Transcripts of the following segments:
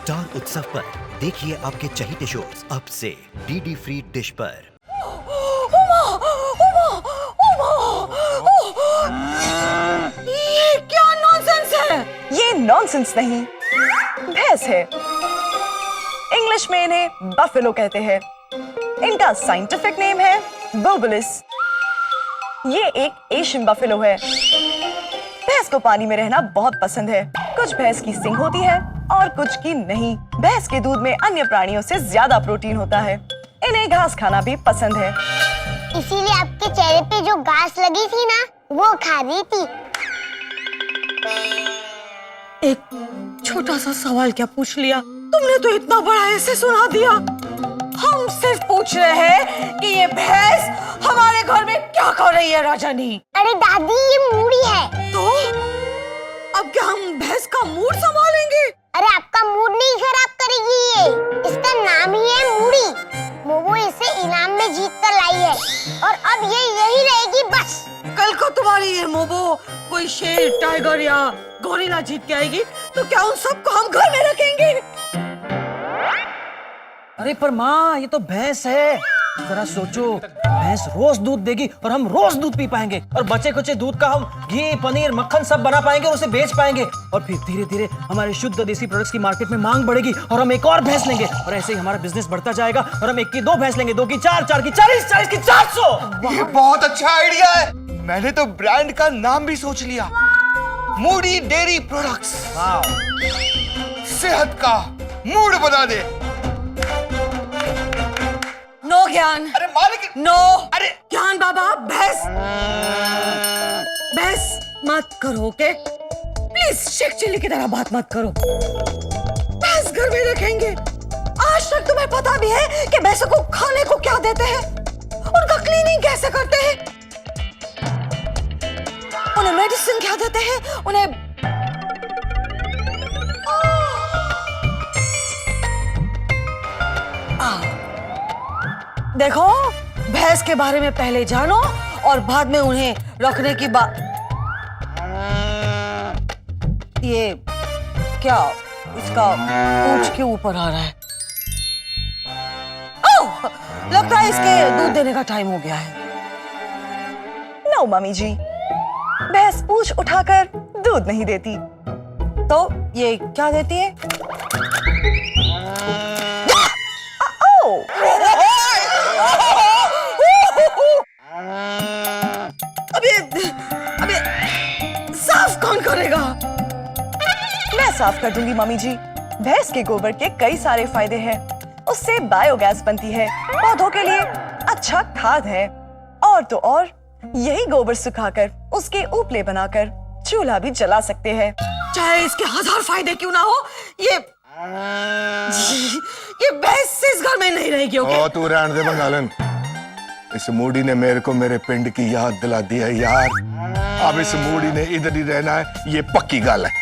Star उत्सव पर देखिए आपके चहीते शोज अब से डीडी फ्री डिश पर। ये क्या नॉनसेंस है? ये नॉनसेंस नहीं, भैंस है। इंग्लिश में इन्हें बफेलो कहते हैं। इनका साइंटिफिक नेम है बोबुलिस। ये एक एशियन बफेलो है। भैंस को पानी में रहना बहुत पसंद है। कुछ भैंस की सींग होती है और कुछ की नहीं। भैंस के दूध में अन्य प्राणियों से ज्यादा प्रोटीन होता है। इन्हें घास खाना भी पसंद है। इसीलिए आपके चेहरे पे जो घास लगी थी ना, वो खा रही थी। एक छोटा सा सवाल क्या पूछ लिया? तुमने तो इतना बड़ा ऐसे सुना दिया। हम सिर्फ पूछ रहे हैं कि ये भैंस हमारे घर में क्या कर रही है राजानी? अरे दादी, ये मूड़ी है। तो अब क्या हम भैंस का मूड संभालेंगे? अरे आपका मूड नहीं खराब करेगी ये। इसका नाम ही है मूड़ी। मोमो इसे इनाम में जीत कर लाई है और अब ये यही रहेगी बस। कल को तुम्हारी ये मोमो कोई शेर, टाइगर या गोरिल्ला जीत के आएगी तो क्या उन सबको हम घर में रखेंगे? अरे पर माँ, ये तो भैंस है। जरा सोचो, भैंस रोज दूध देगी और हम रोज दूध पी पाएंगे और बचे कुचे दूध का हम घी, पनीर, मक्खन सब बना पाएंगे और उसे बेच पाएंगे और फिर धीरे धीरे हमारे शुद्ध देसी प्रोडक्ट्स की मार्केट में मांग बढ़ेगी और हम एक और भैंस लेंगे और ऐसे ही हमारा बिजनेस बढ़ता जाएगा और हम 1 की 2 भैंस लेंगे, 2 की 4, 4 की 40, 40 की 400। ये बहुत अच्छा आइडिया है। मैंने तो ब्रांड का नाम भी सोच लिया, मूडी डेयरी प्रोडक्ट्स। सेहत का मूड बना दे। नो ज्ञान। अरे मालिक, नो। अरे ज्ञान बाबा, बहस मत करो, ओके? प्लीज शेख चिल्ली की तरह बात मत करो। भैंस घर में रखेंगे। आज तक तुम्हें पता भी है कि भैंसों को खाने को क्या देते हैं, उनका क्लीनिंग कैसे करते हैं, उन्हें मेडिसिन क्या देते हैं, उन्हें देखो, भैंस के बारे में पहले जानो और बाद में उन्हें रखने की बात। ये क्या इसका पूंछ के ऊपर आ रहा है? ओह, लगता है इसके दूध देने का टाइम हो गया है। नो मम्मी जी, भैंस पूंछ उठाकर दूध नहीं देती। तो ये क्या देती है? अबे साफ कौन करेगा? मैं साफ कर दूंगी मम्मी जी। भैंस के गोबर के कई सारे फायदे हैं। उससे बायोगैस बनती है, पौधों के लिए अच्छा खाद है और तो और यही गोबर सुखाकर उसके उपले बनाकर चूल्हा भी जला सकते हैं। चाहे इसके 1000 फायदे क्यों ना हो, ये भैंस इस घर में नहीं रहेगी, ओके? ओ तू रहने दे बंगालन। इस मूडी ने मेरे को मेरे पिंड की याद दिला दी है यार। अब इस मूडी ने इधर ही रहना है, ये पक्की गल है।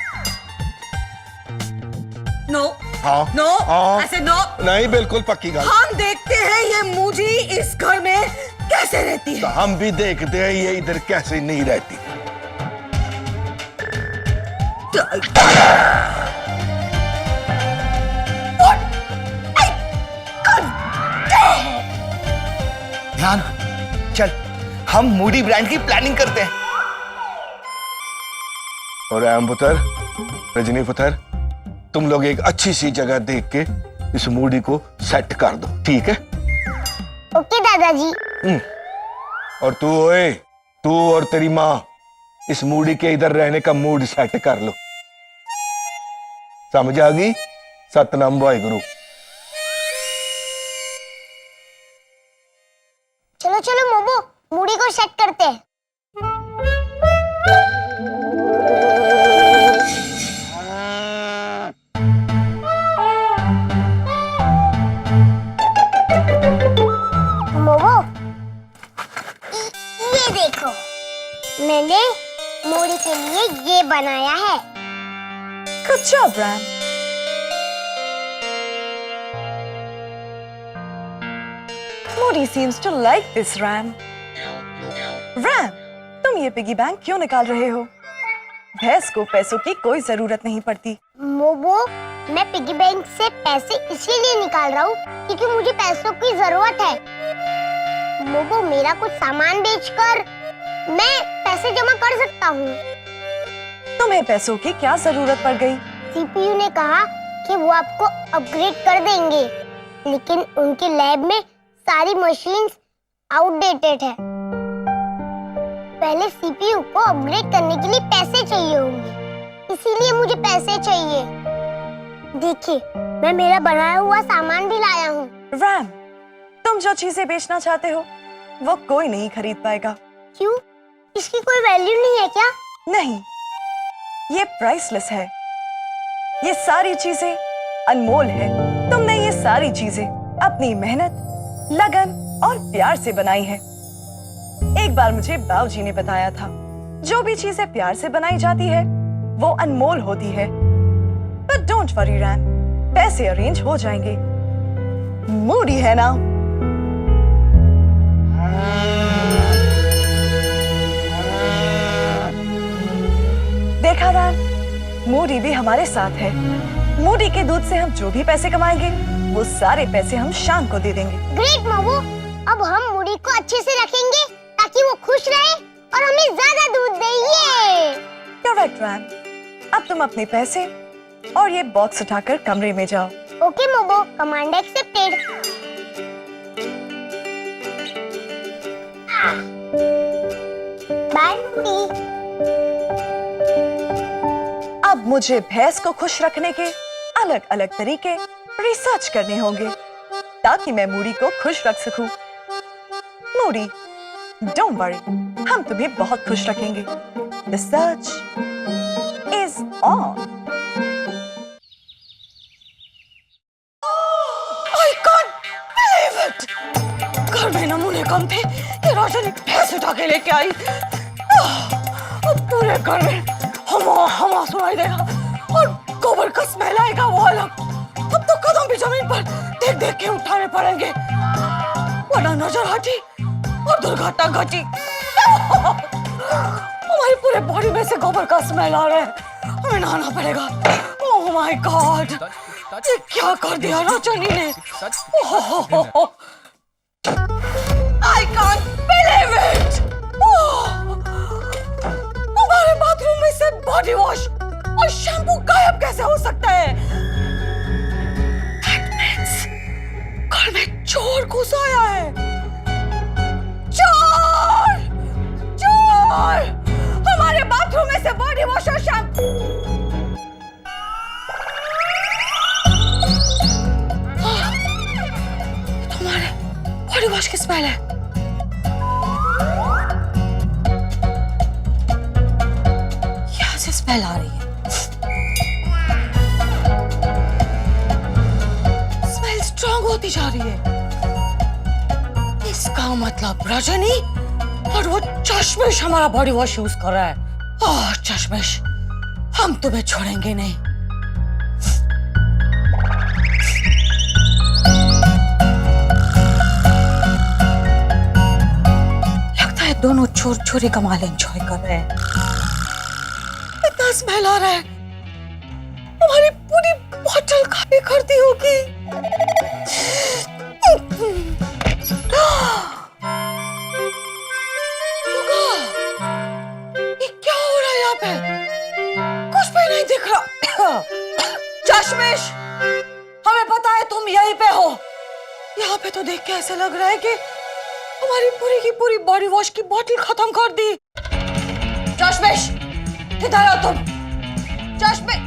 नो। हाँ नो। हाँ, ऐसे नो। नहीं, बिल्कुल पक्की गल। हम देखते हैं ये मूजी इस घर में कैसे रहती तो है। हम भी देखते हैं ये इधर कैसे नहीं रहती। ध्यान, चल हम मूडी ब्रांड की प्लानिंग करते हैं। और एम पुत्र, रजनी पुत्र, तुम लोग एक अच्छी सी जगह देख के इस मूडी को सेट कर दो, ठीक है? ओके दादाजी। और तू ओए, तू और तेरी माँ इस मूडी के इधर रहने का मूड सेट कर लो। समझ आ गई? सतनाम वाहिगुरु। चलो चलो मोमो, मूड़ी को सेट करते हैं। मोमो, ये देखो, मैंने मूड़ी के लिए ये बनाया है। Good job, Ram. Moody seems to like this, Ram. Ram, तुम ये पिगी बैंक क्यों निकाल रहे हो? भैंस को पैसों की कोई जरूरत नहीं पड़ती। मोबो, मैं पिगी बैंक से पैसे इसीलिए निकाल रहा हूँ क्योंकि मुझे पैसों की जरूरत है। मोबो, मेरा कुछ सामान बेचकर मैं पैसे जमा कर सकता हूँ। तुम्हें पैसों की क्या जरूरत पड़ गई? सीपीयू ने कहा कि वो आपको अपग्रेड कर देंगे, लेकिन उनके लैब में सारी मशीन्स आउटडेटेड है। पहले सीपीयू को अपग्रेड करने के लिए पैसे चाहिए होंगे, इसीलिए मुझे पैसे चाहिए। देखिए, मैं मेरा बनाया हुआ सामान भी लाया हूँ। रैम, तुम जो चीजें बेचना चाहते हो वो कोई नहीं खरीद पाएगा। क्यों? इसकी कोई वैल्यू नहीं है क्या? नहीं, ये प्राइसलेस है। ये सारी चीजें अनमोल है। तुमने ये सारी चीजें अपनी मेहनत, लगन और प्यार से बनाई है। एक बार मुझे बाबूजी ने बताया था, जो भी चीजें प्यार से बनाई जाती है वो अनमोल होती है। बट डोंट वरी रैम, पैसे अरेंज हो जाएंगे। मूडी है ना? देखा रैम, मूडी भी हमारे साथ है। मूडी के दूध से हम जो भी पैसे कमाएंगे वो सारे पैसे हम शाम को दे देंगे। ग्रेट मोबो, अब हम मुड़ी को अच्छे से रखेंगे ताकि वो खुश रहे और हमें ज्यादा दूध दे। ये करेक्ट रैम, अब तुम अपने पैसे और ये बॉक्स उठाकर कमरे में जाओ। Okay Mobo, command accepted. Bye मुड़ी। अब मुझे भैंस को खुश रखने के अलग अलग तरीके रिसर्च करने होंगे ताकि मैं मूडी को खुश रख सकूं। मूडी, डोंट वरी, हम तुम्हें बहुत खुश रखेंगे। The search is on. I can't believe it! घर में नमूने कम थे कि रोशनी भैंस उठा के लेके आई। अब पूरे घर में हमा हमा सुनाई देगा और गोबर का स्मेल आएगा वो अलग। अब तो कदम भी जमीन पर देख देख के उठाने पड़ेंगे, वरना नजर हटी और दुर्घटना घटी। हमारी पूरे बॉडी में से गोबर का स्मेल आ रहा है, हमें नहाना पड़ेगा। ओह माय गॉड, ये क्या कर दिया रोशनी ने? I can't believe it! हमारे बाथरूम में से बॉडी वॉश और शैम्पू गायब कैसे हो सकता है? That means घर में चोर घुस आया है। चोर! चोर! हमारे बाथरूम में से बॉडी वॉश और शैम्पू। तुम्हारे बॉडी वॉश की स्मेल है। यहाँ से स्मेल आ रही है। स्मेल स्ट्रॉन्ग होती जा रही है। इसका मतलब रजनी और वो चश्मिश हमारा बॉडी वॉश यूज कर रहा है। ओह चश्मिश, हम तुम्हें छोड़ेंगे नहीं। लगता है दोनों चोर चोरी का माल एंजॉय कर रहे हैं। इतना स्मेल आ रहा है, हमारी पूरी बॉटल खाली करती होगी। ये क्या हो रहा है यहाँ पे? कुछ भी नहीं दिख रहा। चश्मिश, हमें पता है तुम यहीं पे हो। यहाँ पे तो देख के ऐसा लग रहा है कि हमारी पूरी की पूरी बॉडी वॉश की बोतल खत्म कर दी। चश्मिश, किधर हो तुम? चश्मिश,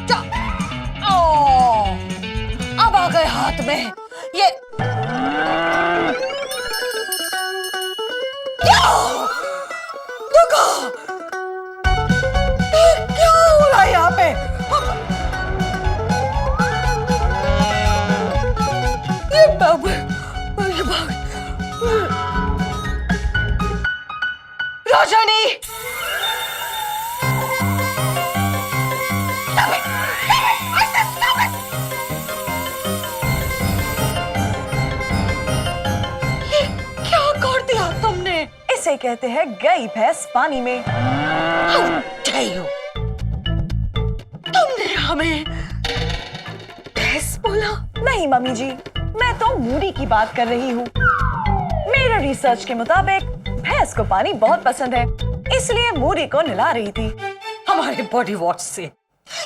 अब आ गए हाथ में ये। क्या हो रहा है यहाँ पे? ये बाबू, रोशनी, ये क्या कर दिया तुमने? इसे कहते हैं गई भैंस पानी में। How dare you! हमें भैंस बोला? नहीं मम्मी जी, मैं तो मूडी की बात कर रही हूँ। मेरे रिसर्च के मुताबिक भैंस को पानी बहुत पसंद है, इसलिए मूडी को नहला रही थी। हमारे बॉडी वॉश से।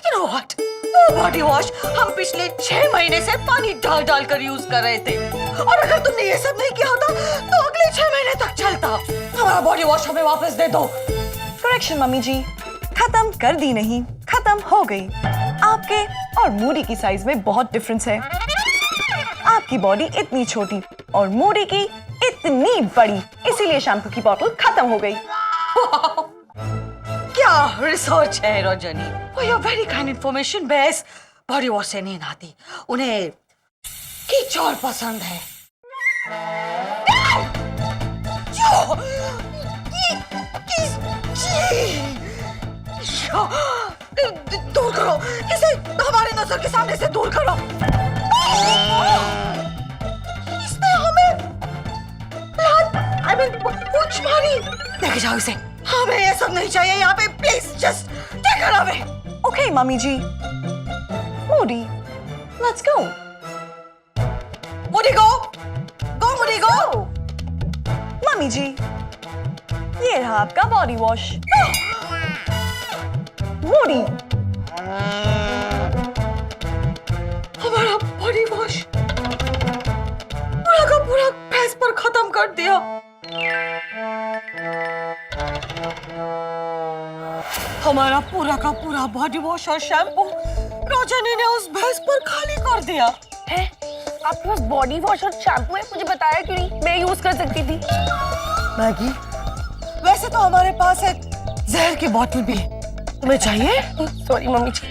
You know what? वो बॉडी वॉश हम पिछले 6 महीने से पानी डाल डाल कर यूज कर रहे थे, और अगर तुमने ये सब नहीं किया होता तो अगले 6 महीने तक चलता। हमारा बॉडी वॉश हमें वापस दे दो। करेक्शन मम्मी जी, खत्म कर दी नहीं, खत्म हो गई। आपके और मूडी की साइज में बहुत डिफरेंस है। आपकी बॉडी इतनी छोटी और मूडी की इतनी बड़ी, इसीलिए शैम्पू की बोतल खत्म हो गई। क्या रिसर्च है Rajni? Oh, you're very kind information, base. Body wash से नींद आती, उन्हें कीचड़ पसंद है। दूर करो इसे, हमारे नजर के सामने से दूर करो। इसने हमें पूंछ मारी। देख जाओ इसे, हमें ये सब नहीं चाहिए यहाँ पे। Please just take her away. Okay mummy ji. मूडी, लेट्स गो। मूडी गो, गो मूडी गो। मम्मी जी, ये रहा आपका बॉडी वॉश। मूडी, हमारा बॉडी वॉश पूरा का पूरा भैंस पर खत्म कर दिया। हमारा पूरा का पूरा बॉडी वॉश और शैम्पू रोजनी ने उस भैंस पर खाली कर दिया है। आपके पास बॉडी वॉश और शैम्पू है, मुझे बताया क्यों नहीं? मैं यूज कर सकती थी। मैगी, वैसे तो हमारे पास एक जहर की बोतल भी है, तुम्हें चाहिए? Sorry mummy ji.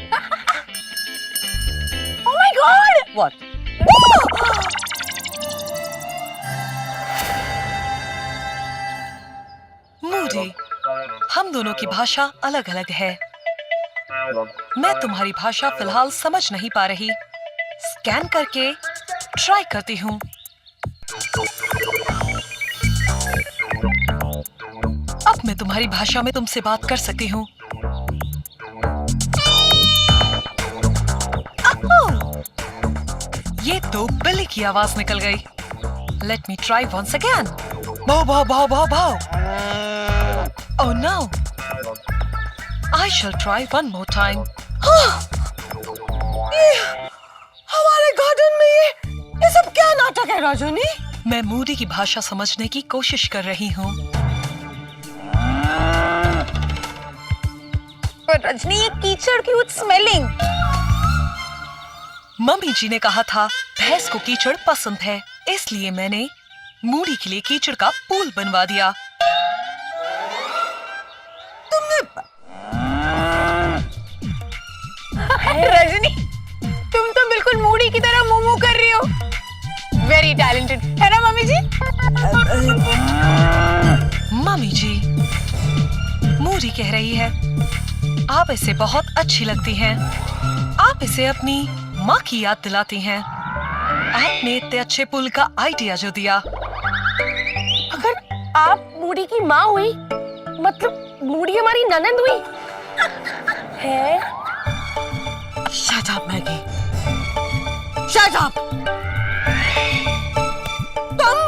Oh my God! What? Moody, हम दोनों की भाषा अलग अलग है। मैं तुम्हारी भाषा फिलहाल समझ नहीं पा रही। स्कैन करके ट्राई करती हूँ। अब मैं तुम्हारी भाषा में तुमसे बात कर सकती हूँ। ये तो बिल्ली की आवाज निकल गई। Let me try once again. भाव भाव भाव भाव भाव। Oh no! I shall try one more time. हमारे गार्डन में ये सब क्या नाटक है रजनी? मैं मूडी की भाषा समझने की कोशिश कर रही हूँ। पर रजनी, ये कीचड़ क्यों स्मेलिंग? मम्मी जी ने कहा था भैंस को कीचड़ पसंद है, इसलिए मैंने मूडी के लिए कीचड़ का पूल बनवा दिया। रजनी, तुम तो बिल्कुल मूडी की तरह मुंह कर रही हो। वेरी टैलेंटेड है ना मम्मी जी? मम्मी जी, मूडी कह रही है आप इसे बहुत अच्छी लगती हैं। आप इसे अपनी माँ की याद दिलाती हैं। आपने इतने अच्छे पुल का आइडिया जो दिया। अगर आप मूडी की माँ हुई, मतलब मूडी हमारी ननंद हुई है। Shut up, Maggie. Shut up. तुम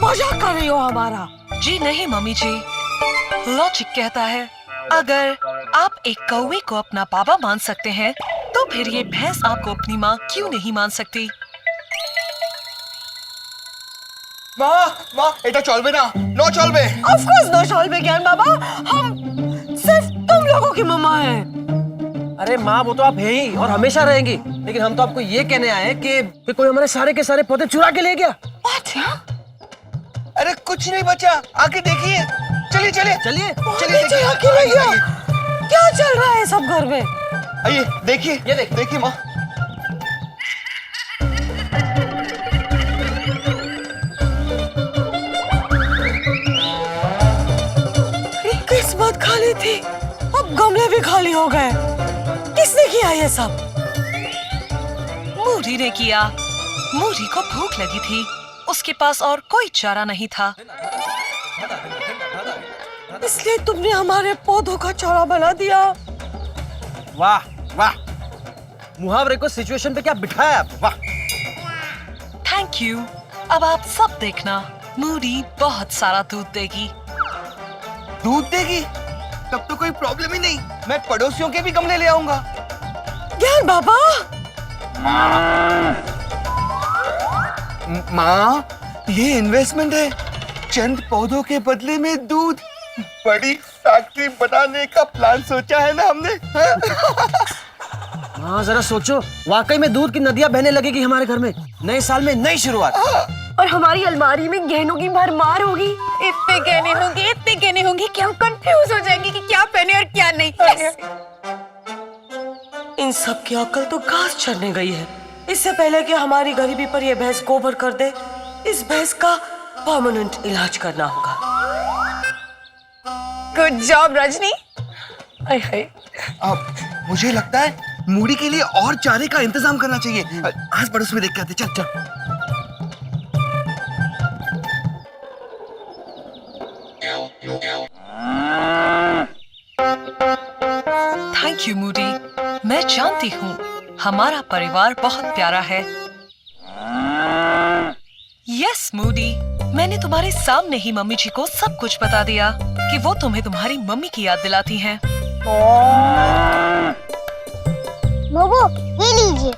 मजाक कर रही हो हमारा? जी नहीं मम्मी जी, लॉजिक कहता है अगर आप एक कौवे को अपना पापा मान सकते हैं, तो फिर ये भैंस आपको अपनी माँ क्यों नहीं मान सकती? মা এটা চলবে না, নো চলবে। Of course no चलबे ज्ञान बाबा, हम सिर्फ तुम लोगों की मम्मा हैं। अरे माँ, वो तो आप है ही और हमेशा रहेंगी, लेकिन हम तो आपको ये कहने आए हैं कि कोई हमारे सारे के सारे पौधे चुरा के ले गया। अरे कुछ नहीं बचा, आके देखिए। चलिए चलिए चलिए चलिए देखिए। चला के ले गया। क्या चल रहा है सब घर में? आइए देखिए, ये देखिए। देखिए माँ। किस्मत खाली थी, अब गमले भी खाली हो गए। किसने किया ये सब? मूडी ने किया। मूडी को भूख लगी थी, उसके पास और कोई चारा नहीं था। इसलिए तुमने हमारे पौधों का चारा बना दिया। वाह, वाह, मुहावरे को सिचुएशन पे क्या बिठाया आप, वाह। Thank you. अब आप सब देखना, मूडी बहुत सारा दूध देगी। दूध देगी? तब तो कोई प्रॉब्लम ही नहीं, मैं पड़ोसियों के भी गमले ले आऊंगा। ज्ञान बाबा, माँ, ये इन्वेस्टमेंट है, चंद पौधों के बदले में दूध। बड़ी फैक्ट्री बनाने का प्लान सोचा है ना हमने। हाँ, जरा सोचो, वाकई में दूध की नदियां बहने लगेगी हमारे घर में। नए साल में नई शुरुआत। और हमारी अलमारी में गहनों की भरमार होगी। इतने गहने होंगे कि हम कंफ्यूज हो जाएंगे कि क्या पहने और क्या नहीं। Yes! इन सब की अकल तो घास चढ़ने गई है। इससे पहले कि हमारी गरीबी पर यह भैंस गोबर कर दे, इस भैंस का परमानेंट इलाज करना होगा। Good job Rajni. अब मुझे लगता है मूडी के लिए और चारे का इंतजाम करना चाहिए। आज पड़ोस में देख के आते, चल चल। Thank you Moody. मैं जानती हूँ हमारा परिवार बहुत प्यारा है। यस मूडी, मैंने तुम्हारे सामने ही मम्मी जी को सब कुछ बता दिया कि वो तुम्हें तुम्हारी मम्मी की याद दिलाती हैं। मोबो, ये लीजिए,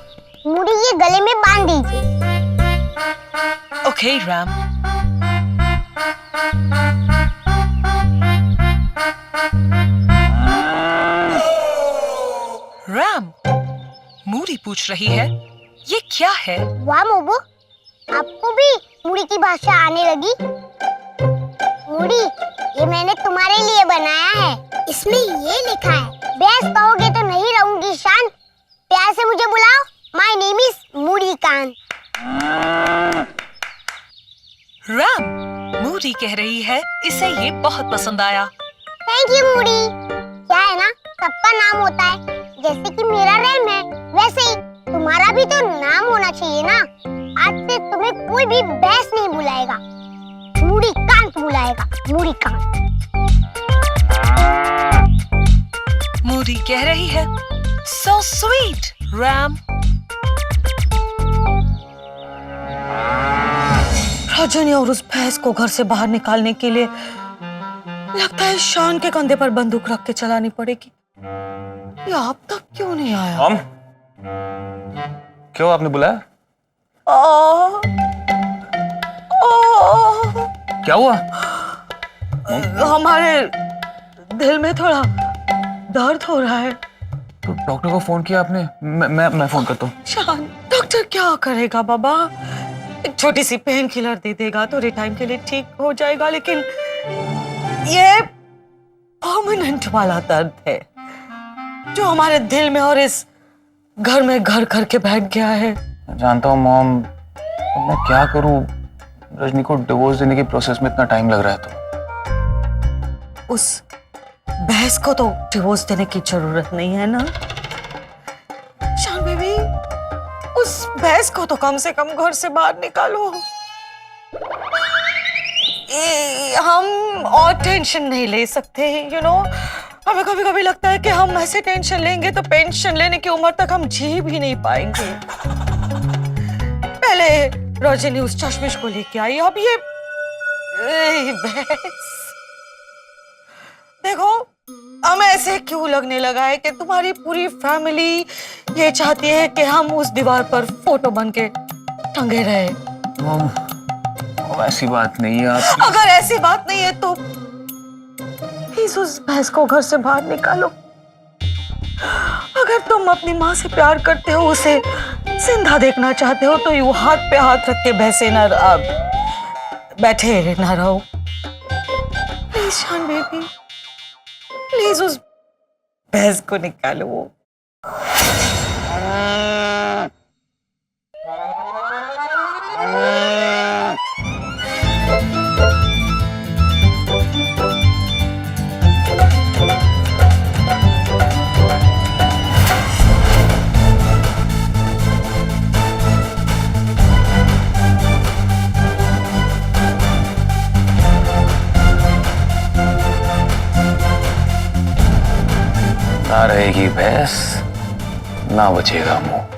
मूडी ये गले में बांध दीजिए। Okay RAM. रैम, मूडी पूछ रही है, ये क्या है? वाह मोबो, आपको भी मूडी की भाषा आने लगी। मूडी, ये मैंने तुम्हारे लिए बनाया है। इसमें ये लिखा है, बेस कहोगे तो नहीं रहूंगी शान, प्यार से मुझे बुलाओ, my name is Moody Khan. रैम, मूडी कह रही है इसे ये बहुत पसंद आया। Thank you Moody. क्या है ना, सबका नाम होता है, जैसे कि मेरा रैम है, वैसे ही तुम्हारा भी तो नाम होना चाहिए ना। आज से तुम्हें कोई भी बेस नहीं बुलाएगा, मूडी कांत बुलाएगा, मूडी कांत। मूडी कह रही है, सो स्वीट रैम। रजनी और उस भैंस को घर से बाहर निकालने के लिए लगता है शान के कंधे पर बंदूक रख के चलानी पड़ेगी। ये अब तक क्यों नहीं आया? हम? क्यों आपने बुलाया? क्या हुआ? हमारे दिल में थोड़ा दर्द हो रहा है। तो डॉक्टर को फोन किया आपने? मैं फोन करता हूँ। शान, डॉक्टर क्या करेगा बाबा? एक छोटी सी पेन किलर दे देगा तो टाइम के लिए ठीक हो जाएगा, लेकिन ये परमानेंट वाला दर्द है जो हमारे दिल में और इस घर में घर करके बैठ गया है। जानता हूँ मॉम, अब मैं क्या करूँ? रजनी को डिवोर्स देने की प्रोसेस में इतना टाइम लग रहा है तो। उस बहस को तो डिवोर्स देने की जरूरत नहीं है ना शान बेबी, उस बहस को तो कम से कम घर से बाहर निकालो। हम और टेंशन नहीं ले सकते, यू नो। हमें कभी कभी लगता है कि हम ऐसे टेंशन लेंगे तो पेंशन लेने की उम्र तक हम जी भी नहीं पाएंगे। पहले रजनी उस चश्मिश को लेके आई, अब ये बहस। देखो, हमें ऐसे क्यों लगने लगा है कि तुम्हारी पूरी फैमिली ये चाहती है कि हम उस दीवार पर फोटो बन के टंगे रहे। मॉम, ऐसी बात नहीं है। आप अगर ऐसी बात नहीं है तो प्लीज उस भैंस को घर से बाहर निकालो। अगर तुम अपनी माँ से प्यार करते हो, उसे जिंदा देखना चाहते हो, तो यूं हाथ पे हाथ रख के भैंसे न बैठे ना रहो। प्लीज शान बेबी, प्लीज उस भैंस को निकालो। ना रहेगी भैंस, ना बचेगा मुंह।